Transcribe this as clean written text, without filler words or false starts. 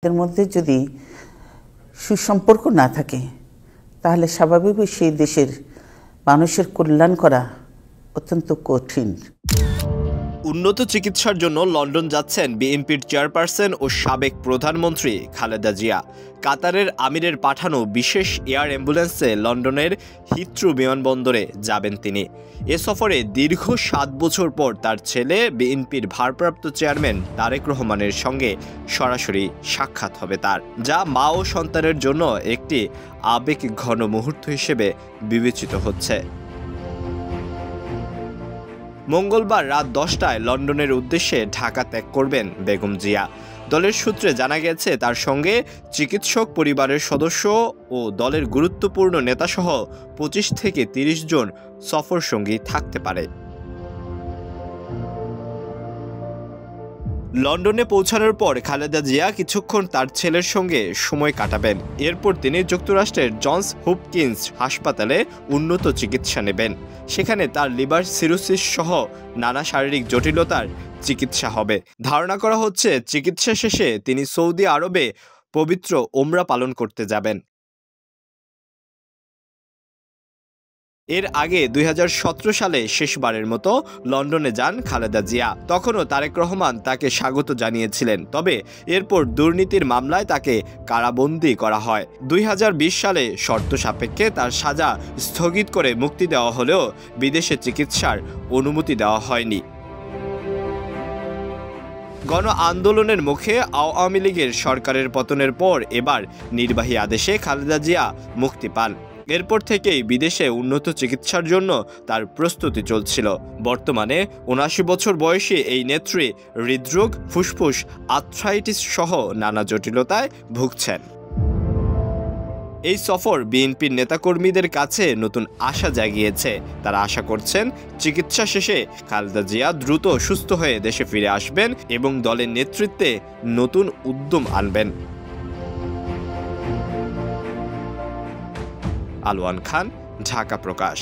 এর মধ্যে যদি সুসম্পর্ক না থাকে তাহলে স্বাভাবিকভাবেই সেই দেশের মানুষের কল্যাণ করা অত্যন্ত কঠিন। উন্নত চিকিৎসার জন্য লন্ডন যাচ্ছেন বিএনপির চেয়ারপারসন ও সাবেক প্রধানমন্ত্রী খালেদা জিয়া। কাতারের আমিরের পাঠানো বিশেষ এয়ার অ্যাম্বুলেন্সে লন্ডনের হিথ্রো বিমানবন্দরে যাবেন তিনি। এ সফরে দীর্ঘ ৭ বছর পর তার ছেলে বিএনপির ভারপ্রাপ্ত চেয়ারম্যান তারেক রহমানের সঙ্গে সরাসরি সাক্ষাৎ হবে তার, যা মা ও সন্তানের জন্য একটি আবেগঘন মুহূর্ত হিসেবে বিবেচিত হচ্ছে। মঙ্গলবার রাত ১০টায় লন্ডনের উদ্দেশ্যে ঢাকা ত্যাগ করবেন বেগম জিয়া। দলের সূত্রে জানা গেছে তার সঙ্গে চিকিৎসক পরিবারের সদস্য ও দলের গুরুত্বপূর্ণ নেতাসহ ২৫ থেকে ৩০ জন সফরসঙ্গী থাকতে পারে। লন্ডনে পৌঁছানোর পর খালেদা জিয়া কিছুক্ষণ তার ছেলের সঙ্গে সময় কাটাবেন। এরপর তিনি যুক্তরাষ্ট্রের জনস হপকিন্স হাসপাতালে উন্নত চিকিৎসা নেবেন। সেখানে তার লিভার সিরোসিস সহ নানা শারীরিক জটিলতার চিকিৎসা হবে। ধারণা করা হচ্ছে চিকিৎসা শেষে তিনি সৌদি আরবে পবিত্র ওমরা পালন করতে যাবেন। এর আগে ২০১৭ সালে শেষবারের মতো লন্ডনে যান খালেদা জিয়া। তখনও তারেক রহমান তাকে স্বাগত জানিয়েছিলেন, তবে এরপর দুর্নীতির মামলায় তাকে কারাবন্দী করা হয়। ২০২০ সালে শর্ত সাপেক্ষে তার সাজা স্থগিত করে মুক্তি দেওয়া হলেও বিদেশে চিকিৎসার অনুমতি দেওয়া হয়নি। গণ আন্দোলনের মুখে আওয়ামী লীগের সরকারের পতনের পর এবার নির্বাহী আদেশে খালেদা জিয়া মুক্তি পান। এরপর থেকেই বিদেশে উন্নত চিকিৎসার জন্য তার প্রস্তুতি চলছিল। বর্তমানে ৭৯ বছর বয়সী এই নেত্রী হৃদরোগ, ফুসফুস, আর্থ্রাইটিস সহ নানা জটিলতায় ভুগছেন। এই সফর বিএনপির নেতাকর্মীদের কাছে নতুন আশা জাগিয়েছে। তারা আশা করছেন চিকিৎসা শেষে খালেদা জিয়া দ্রুত সুস্থ হয়ে দেশে ফিরে আসবেন এবং দলের নেতৃত্বে নতুন উদ্যম আনবেন। আলওয়ান খান, ঢাকা প্রকাশ।